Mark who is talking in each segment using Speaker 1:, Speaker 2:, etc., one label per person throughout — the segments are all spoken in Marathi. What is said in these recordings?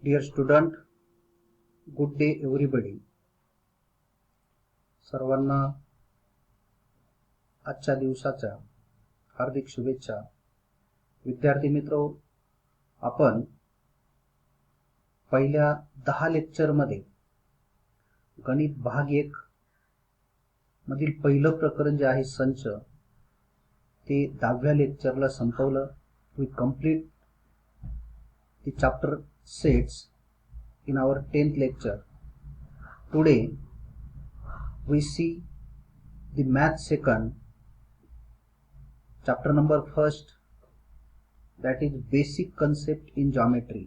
Speaker 1: Dear student, good day everybody. सर्वांना आजच्या दिवसाच्या हार्दिक शुभेच्छा. विद्यार्थी मित्रो, आपण पहिल्या 10 लेक्चरमध्ये गणित भाग 1 मधील पहिलं प्रकरण जे आहे संच ते 10व्या लेक्चरला संपवलं. We complete the chapter sets in our 10th lecture. Today we see the math second, chapter number first, that is basic concept in geometry.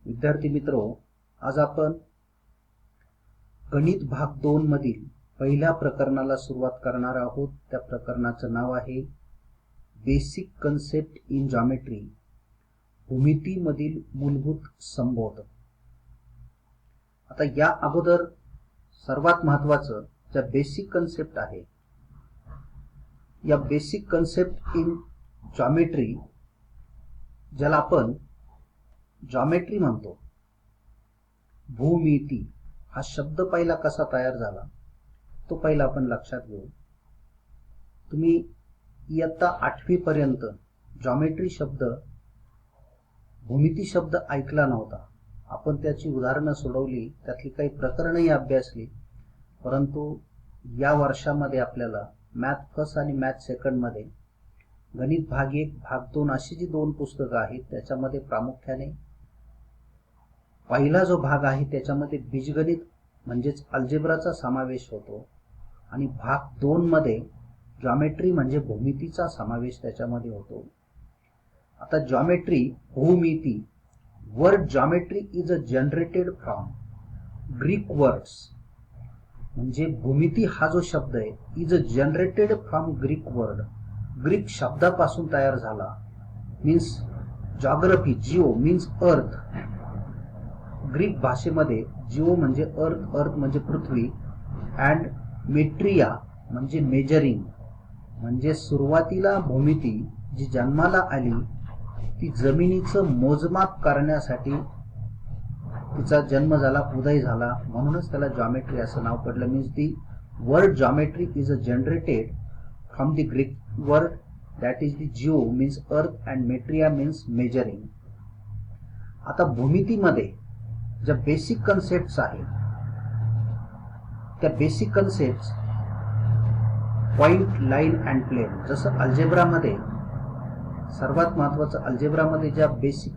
Speaker 1: विद्यार्थी मित्रो, आज आपण गणित भाग 2 मधील पहिल्या प्रकरणाला सुरुवात करणार आहोत. त्या प्रकरणाचं नाव आहे बेसिक कन्सेप्ट इन जॉमेट्री, भूमितीमधील मूलभूत संबोध. आता या अगोदर सर्वात महत्त्वाचं ज्या बेसिक कन्सेप्ट आहे, या बेसिक कन्सेप्ट इन जॉमेट्री, ज्याला आपण जॉमेट्री म्हणतो, भूमिती हा शब्द पहिला कसा तयार झाला तो पहिला आपण लक्षात घेऊ. तुम्ही इयत्ता 8वी पर्यंत जॉमेट्री शब्द, भूमिती शब्द ऐकला नव्हता. आपण त्याची उदाहरणं सोडवली, त्यातली काही प्रकरणही अभ्यासली, परंतु या वर्षामध्ये आपल्याला मॅथ फर्स्ट आणि मॅथ सेकंड मध्ये गणित भाग 1 भाग 2 अशी जी 2 पुस्तकं आहेत त्याच्यामध्ये प्रामुख्याने पहिला जो भाग आहे त्याच्यामध्ये बीजगणित म्हणजेच अल्जेब्राचा समावेश होतो आणि भाग 2 मध्ये जॉमेट्री म्हणजे भूमितीचा समावेश त्याच्यामध्ये होतो. आता जॉमेट्री, भूमिती, word geometry is a generated from Greek words, म्हणजे भूमिती हा जो शब्द आहे is a generated from Greek word, Greek शब्दापासून तयार झाला. मीन्स जॉग्राफी, जिओ मीन्स अर्थ. ग्रीक भाषेमध्ये जिओ म्हणजे अर्थ, अर्थ म्हणजे पृथ्वी, अँड मेट्रिया म्हणजे मेजरिंग, म्हणजे सुरुवातीला भूमिती जी जन्माला आली ती जमिनीचं मोजमाप करण्यासाठी तिचा जन्म झाला, उदय झाला, म्हणूनच त्याला जॉमेट्री असं नाव पडलं. Means the word geometry is a generated from the Greek word that is the geo means earth and metria means measuring. आता भूमितीमध्ये ज्या बेसिक कन्सेप्ट्स आहेत त्या basic concepts point, line and plane. जसं अल्जेब्रामध्ये सर्वात महत्वाचं, अल्जेब्रामध्ये ज्या बेसिक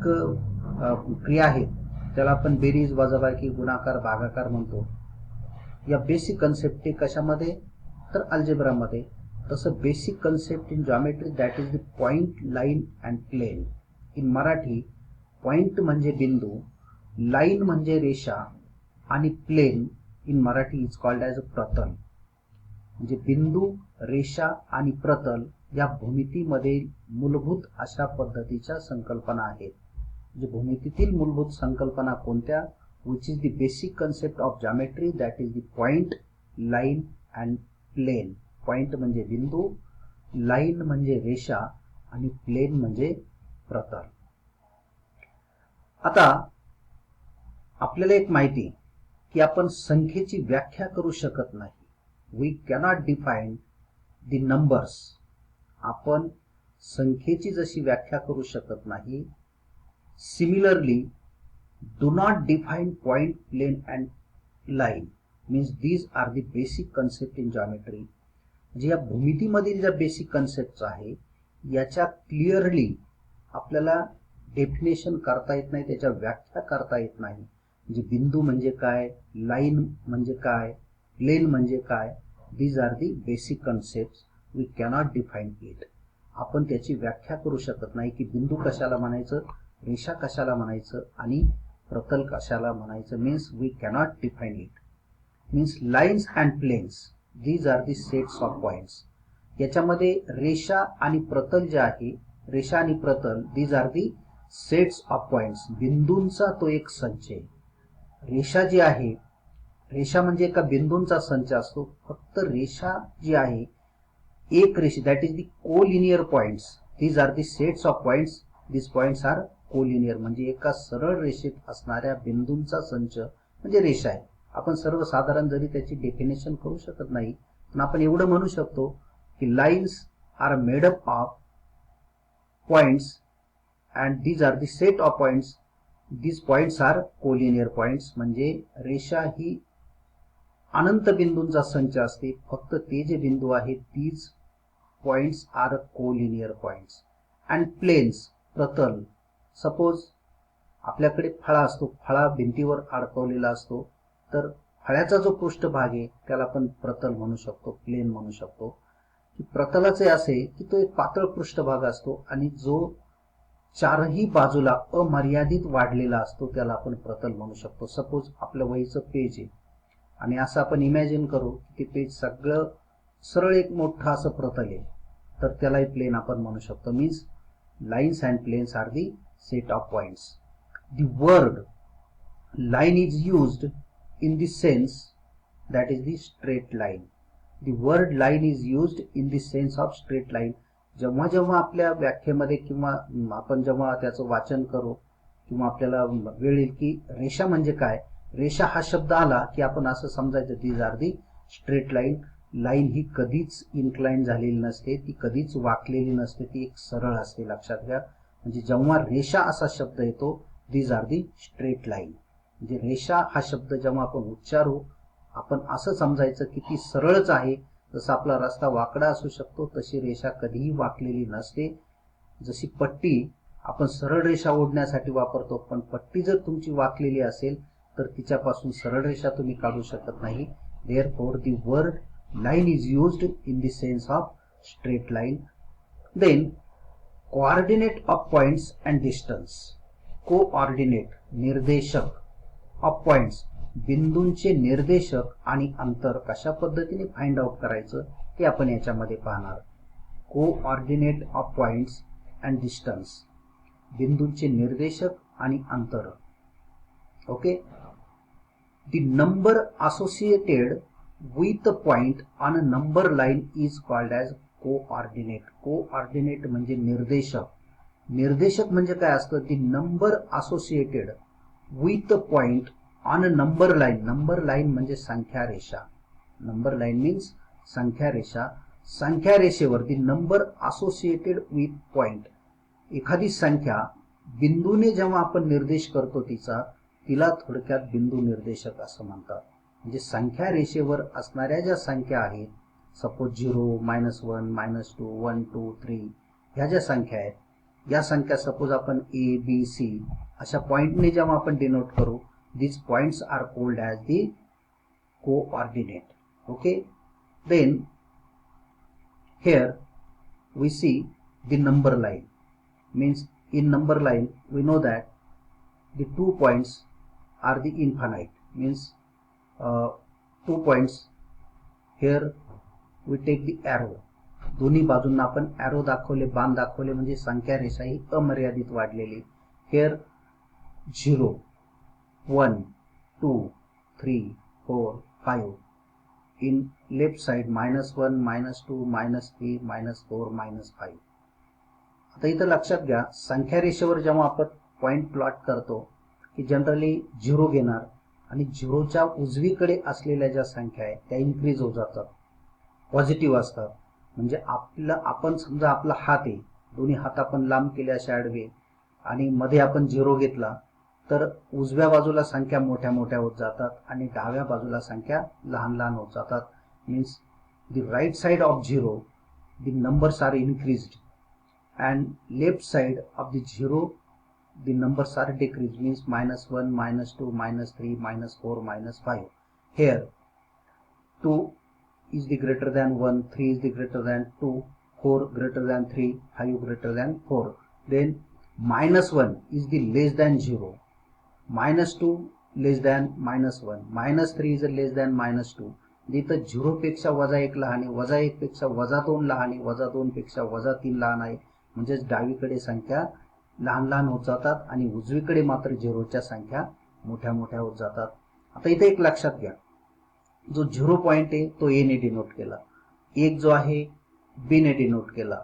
Speaker 1: क्रिया आहेत त्याला आपण बेरीज, वजाबाकी, गुणाकार, भागाकार म्हणतो. या बेसिक कन्सेप्ट ते कशामध्ये, तर अल्जेब्रामध्ये. तसं basic concept in geometry that is the point, line and plane. In Marathi point म्हणजे बिंदू, लाईन म्हणजे रेषा आणि plane in Marathi is called as a प्रतल. म्हणजे बिंदू, रेषा आणि प्रतल या भूमितीमध्ये मूलभूत अशा पद्धतीच्या संकल्पना आहेत. म्हणजे भूमितीतील मूलभूत संकल्पना कोणत्या, which is the basic concept of geometry that is the point, line and plane. Point म्हणजे बिंदू, लाईन म्हणजे रेषा आणि प्लेन म्हणजे प्रतल. आता आपल्याला एक माहिती की आपण संख्येची व्याख्या करू शकत नाही. We cannot define the numbers. आपण संख्येची जशी व्याख्या करू शकत नाही, similarly do not define point, plane and line. Means these are the basic concept in geometry. म्हणजे या भूमितीमधील ज्या बेसिक कन्सेप्ट आहे याच्या क्लिअरली आपल्याला डेफिनेशन करता येत नाही, त्याच्या व्याख्या करता येत नाही. म्हणजे बिंदू म्हणजे काय, लाईन म्हणजे काय, प्लेन म्हणजे काय, these are the basic concept. We cannot define it. आपण त्याची व्याख्या करू शकत नाही की बिंदू कशाला म्हणायचं, रेषा कशाला म्हणायचं आणि प्रतल कशाला म्हणायचं. Means we cannot define it. Means lines and planes, these are the sets of points. याच्यामध्ये रेषा आणि प्रतल जे आहे, रेषा आणि प्रतल these are the sets of points. बिंदूंचा तो एक संच आहे. रेषा जी आहे, रेषा म्हणजे एका बिंदूंचा संच असतो. फक्त रेषा जी आहे, एक रेषा, that is the collinear points. These are the sets of points. These points are collinear म्हणजे एका सरळ रेषेत असणाऱ्या बिंदूंचा संच म्हणजे रेषा आहे. आपण सर्वसाधारण जरी त्याची डेफिनेशन करू शकत नाही, पण आपण एवढं म्हणू शकतो की lines are made up of points and these are the set of points. These points are collinear points. म्हणजे रेषा ही अनंत बिंदूंचा संच असते. फक्त ते जे बिंदू आहेत तीच points are collinear points. And planes, प्रतल. सपोज आपल्याकडे फळा असतो, फळा भिंतीवर अडकवलेला असतो, तर फळ्याचा जो पृष्ठभाग आहे त्याला आपण प्रतल म्हणू शकतो, प्लेन म्हणू शकतो. की प्रतलाचे असे की तो एक पातळ पृष्ठभाग असतो आणि जो चारही बाजूला अमर्यादित वाढलेला असतो त्याला आपण प्रतल म्हणू शकतो. सपोज आपलं वहीचं पेज आहे आणि असं आपण इमॅजिन करू की ते पेज सगळं सरळ एक मोठं असं प्रतल आहे, तर त्यालाही प्लेन आपण म्हणू शकतो. Means lines and planes are the set of points. The word line is used in the sense that is the straight line. The word line is used in the sense of straight line. जेव्हा जेव्हा आपल्या व्याख्येमध्ये किंवा आपण जेव्हा त्याचं वाचन करू किंवा आपल्याला वेळ येईल की रेषा म्हणजे काय, रेषा हा शब्द आला की आपण असं समजायचं these are the straight line. Line ही कधीच इन्क्लाइन झालेली नसते, ती कधीच वाकलेली नसते, ती एक सरळ असते, लक्षात घ्या. म्हणजे जेव्हा रेषा असा शब्द येतो these are the straight line. म्हणजे रेषा हा शब्द जेव्हा आपण उच्चारू आपण असं समजायचं की ती सरळच आहे. जसा आपला रस्ता वाकडा असू शकतो तशी रेषा कधीही वाकलेली नसते. जशी पट्टी आपण सरळ रेषा ओढण्यासाठी वापरतो, पण पट्टी जर तुमची वाकलेली असेल तर तिच्यापासून सरळ रेषा तुम्ही काढू शकत नाही. Therefore the word line is used in the sense of straight line. Then coordinate of points and distance. Coordinate निर्देशक ऑफ पॉइंट्स बिंदूंचे निर्देशक आणि अंतर कशा पद्धतीने फाइंड आउट करायचं ते आपण याच्यामध्ये पाहणार. Coordinate of points and distance, बिंदूंचे निर्देशक आणि अंतर. Okay. The number associated with point on a number line is called as coordinate. Coordinate म्हणजे निर्देशक. निर्देशक म्हणजे काय असतं, the number associated with point on a number line. Number line म्हणजे संख्या रेषा. नंबर लाईन मीन्स संख्या रेषा. संख्या रेषेवर the number associated with point. एखादी संख्या बिंदूने जेव्हा आपण निर्देश करतो तिला थोडक्यात बिंदू निर्देशक असं म्हणतात. म्हणजे संख्या रेषेवर असणाऱ्या ज्या संख्या आहेत, सपोज 0, -1, -2, 1, 2, 3 ह्या ज्या संख्या आहेत, या संख्या सपोज आपण A, B, C अशा पॉइंटने जेव्हा आपण डिनोट करू, these points are called as the coordinate. Okay. Then here we see the number line. Means in number line we know that the 2 points are the infinite. Means 2 points. Here we take the arrow. दोन्ही बाजूंना आपण arrow दाखवले, बाण दाखवले, म्हणजे संख्या रेषा ही अमर्यादित वाढलेली. Here 0, 1, 2, 3, 4, 5. In left side -1, -2, -3, -4, -5. आता इथं लक्षात घ्या, संख्या रेषेवर जेव्हा आपण पॉइंट प्लॉट करतो की जनरली 0 घेणार आणि 0च्या उजवीकडे असलेल्या ज्या संख्या आहेत त्या इन्क्रीज होत जातात, पॉझिटिव्ह असतात. म्हणजे आपण समजा आपला हात आहे, दोन्ही हात आपण लांब केले असे आडवे आणि मध्ये आपण 0 घेतला तर उजव्या बाजूला संख्या मोठ्या मोठ्या होत जातात आणि डाव्या बाजूला संख्या लहान लहान होत जातात. Means the right side of 0 the numbers are increased and left side of the 0 the numbers are decrease. Means -1, -2, -3, -4, -5. Here 2 is the greater than 1, 3 is the greater than 2, 4 greater than 3, 5 greater than 4. Then -1 is the less than 0, -2 less than -1, -3 is less than -2. इथं 0 पेक्षा -1 लहान आहे, -1 पेक्षा -2 लहान आहे, -2 पेक्षा -3 लहान आहे. म्हणजेच डावीकडे संख्या लहान लहान होत जातात आणि उजवीकडे मात्र 0च्या संख्या मोठ्या मोठ्या होत जातात. आता इथे एक लक्षात घ्या, जो 0 पॉइंट आहे तो A ने डिनोट केला, 1 जो आहे B ने डिनोट केला,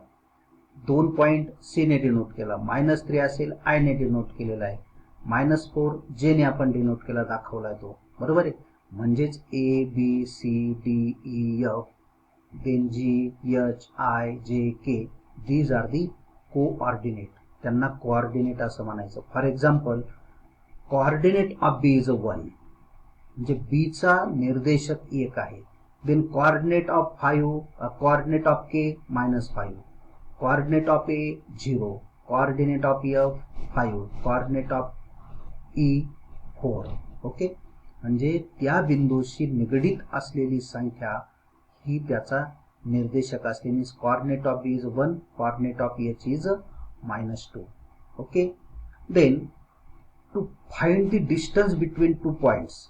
Speaker 1: 2 पॉइंट सी ने डिनोट केला, -3 असेल आय ने डिनोट केलेला आहे, -4 जे ने आपण डिनोट केला दाखवलाय तो, बरोबर आहे. म्हणजेच A B C D E F then G H I J K these are the coordinate, त्यांना कोऑर्डिनेट असं म्हणायचं. For example coordinate of B is 1, म्हणजे बी चा निर्देशक 1 आहे. Then coordinate of coordinate of K -5, coordinate of A 0, coordinate of F 5, coordinate of E 4. Okay, म्हणजे त्या बिंदूशी निगडीत असलेली संख्या ही त्याचा निर्देशक असते. Means coordinate of B is 1, coordinate of H is -2. Okay, then to find the distance between 2 points,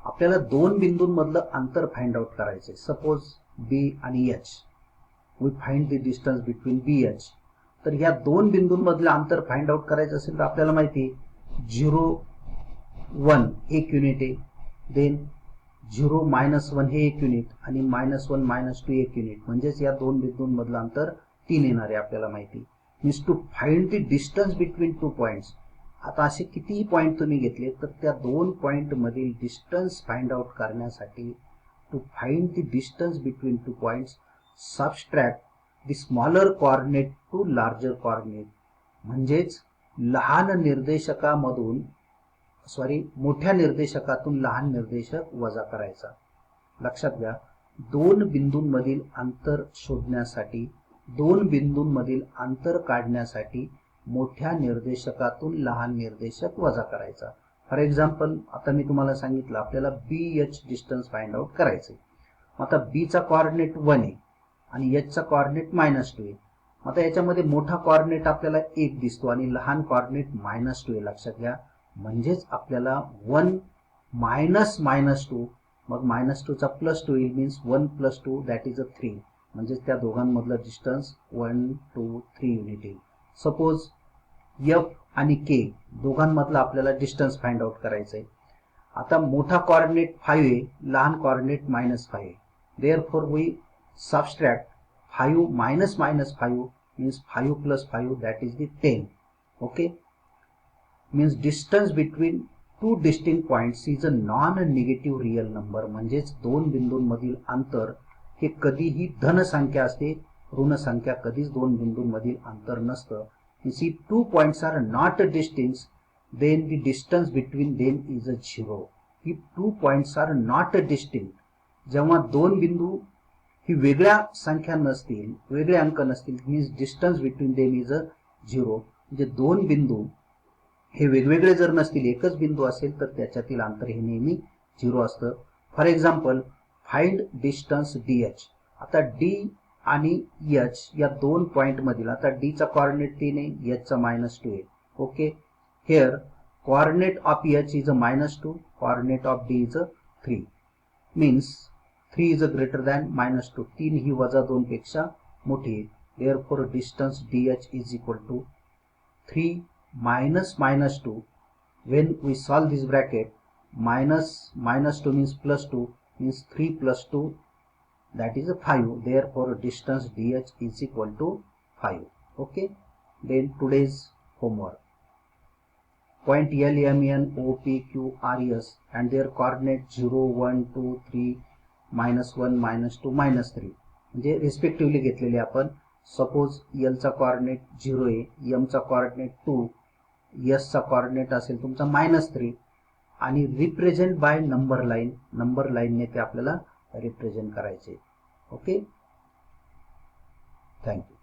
Speaker 1: आपल्याला 2 बिंदूंमधलं अंतर फाइंड आउट करायचंय. सपोज बी आणि H, we find the distance between B H. तर ह्या 2 बिंदूंमधलं अंतर फाइंड आउट करायचं असेल तर आपल्याला माहिती आहे 0 1 1 युनिट आहे, देन 0 -1 हे 1 युनिट आणि -1 -2 1 युनिट, म्हणजेच या 2 बिंदूंमधलं अंतर 3 येणार आहे आपल्याला माहिती. Means to find the distance between 2 points. आता असे कितीही पॉइंट तुम्ही घेतले तर त्या 2 पॉइंट मधील डिस्टन्स फाइंड आउट करण्यासाठी to find the distance between 2 points subtract the smaller coordinate to larger coordinate, म्हणजेच मोठ्या निर्देशकातून लहान निर्देशक वजा करायचा. लक्षात घ्या, 2 बिंदूंमधील अंतर शोधण्यासाठी, 2 बिंदूंमधील अंतर काढण्यासाठी मोठ्या निर्देशकातून लहान निर्देशक वजा करायचा. फॉर एक्झाम्पल आता मी तुम्हाला सांगितलं आपल्याला बी एच डिस्टन्स फाइंड आउट करायचे. आता बी चा कोऑर्डिनेट 1 आहे आणि एच चा कोऑर्डिनेट -2 आहे. आता याच्यामध्ये मोठा कोऑर्डिनेट आपल्याला 1 दिसतो आणि लहान कोऑर्डिनेट -2 आहे. लक्षात घ्या, म्हणजेच आपल्याला 1 -2, मग -2 चा +2 येईल, मीन्स 1 + 2 दॅट इज 3, म्हणजेच त्या दोघांमधलं डिस्टन्स 1 2 3 युनिट येईल. सपोज एफ आणि के दोघांमधलं आपल्याला डिस्टन्स फाइंड आउट करायचंय. आता मोठा कोऑर्डिनेट 5 आहे, लहान कोऑर्डिनेट -5 आहे. Therefore we subtract 5 -5 means 5 + 5 that is the 10. Okay, means distance between 2 distinct points is a non negative real number, म्हणजेच 2 बिंदूंमधील अंतर हे कधीही धन संख्या असते, ऋण संख्या कधीच 2 बिंदूंमधील अंतर नसतं. If 2 points are not distinct, then the distance between them is 0. If 2 points are not distinct, जेव्हा 2 बिंदू ही वेगळ्या संख्या नसतील, वेगळे अंक नसतील, means distance between them is 0. म्हणजे 2 बिंदू हे वेगवेगळे जर नसतील, एकच बिंदू असेल तर त्याच्यातील अंतर हे नेहमी 0 असतं. For example find distance DH. आता D आणि एच या 2 पॉइंट मधील, आता डी चा कोऑर्डिनेट 3 आहे, एच चा -2 आहे. Okay, here coordinate of H is -2, coordinate of D is 3, means 3 is greater than -2. 3 ही -2 पेक्षा मोठी आहे. Therefore distance DH is equal to 3 -2. When we solve this bracket, -2 means +2 means 3 + 2 that is 5. Therefore distance DH is equal to 5. Okay, then today's homework, point L, M, N, O, P, Q, R, S and their coordinate 0 1 2 3 -1 -2 -3 म्हणजे रिस्पेक्टिव्हली घेतलेले आपण. सपोज L चा कोऑर्डिनेट 0 आहे, M चा कोऑर्डिनेट 2, S चा कोऑर्डिनेट असेल तुमचा -3 आणि रिप्रेझेंट बाय नंबर लाईनने ते आपल्याला रिप्रेझेंट करायचे. Okay, thank you.